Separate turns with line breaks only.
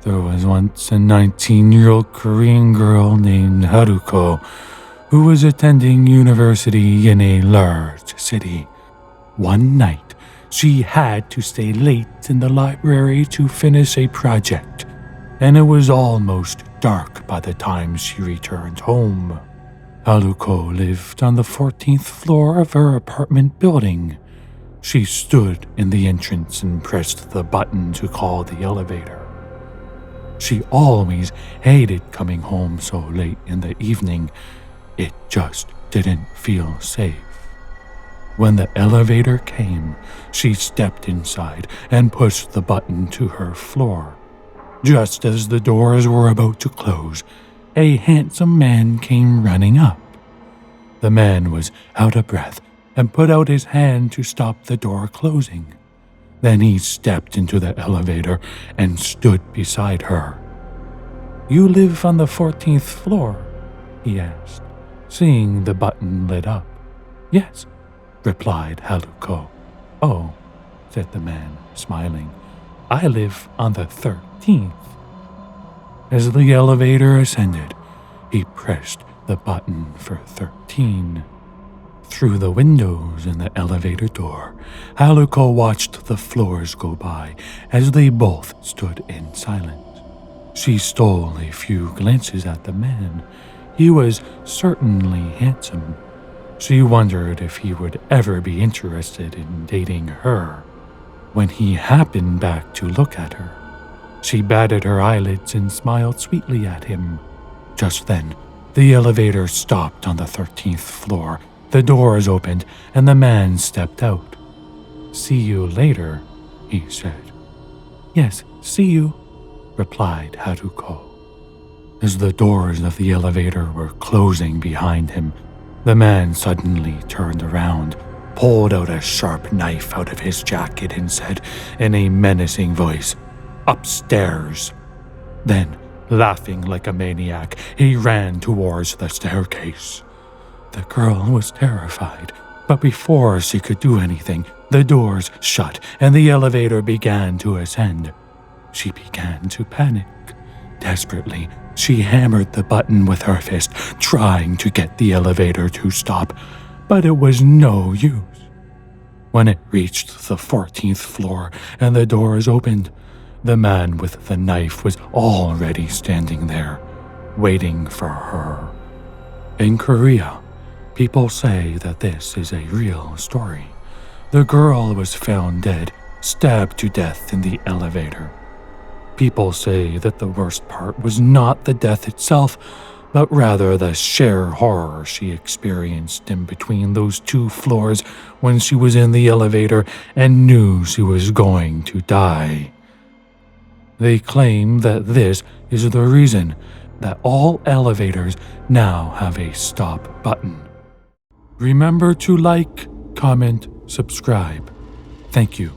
There was once a 19-year-old Korean girl named Haruko who was attending university in a large city. One night, she had to stay late in the library to finish a project, and it was almost dark by the time she returned home. Haruko lived on the 14th floor of her apartment building. She stood in the entrance and pressed the button to call the elevator. She always hated coming home so late in the evening. It just didn't feel safe. When the elevator came, she stepped inside and pushed the button to her floor. Just as the doors were about to close, a handsome man came running up. The man was out of breath and put out his hand to stop the door closing. Then he stepped into the elevator and stood beside her. "You live on the 14th floor?" he asked, seeing the button lit up. "Yes," replied Haruko. "Oh," said the man, smiling. "I live on the 13th. As the elevator ascended, he pressed the button for 13. Through the windows in the elevator door, Haruko watched the floors go by as they both stood in silence. She stole a few glances at the man. He was certainly handsome. She wondered if he would ever be interested in dating her. When he happened back to look at her, she batted her eyelids and smiled sweetly at him. Just then, the elevator stopped on the 13th floor. The doors opened and the man stepped out. "See you later," he said. "Yes, see you," replied Haruko. As the doors of the elevator were closing behind him, the man suddenly turned around, pulled out a sharp knife out of his jacket and said in a menacing voice, "Upstairs." Then, laughing like a maniac, he ran towards the staircase. The girl was terrified, but before she could do anything, the doors shut and the elevator began to ascend. She began to panic. Desperately, she hammered the button with her fist, trying to get the elevator to stop, but it was no use. When it reached the 14th floor and the doors opened, the man with the knife was already standing there, waiting for her. In Korea, people say that this is a real story. The girl was found dead, stabbed to death in the elevator. People say that the worst part was not the death itself, but rather the sheer horror she experienced in between those two floors when she was in the elevator and knew she was going to die. They claim that this is the reason that all elevators now have a stop button. Remember to like, comment, subscribe. Thank you.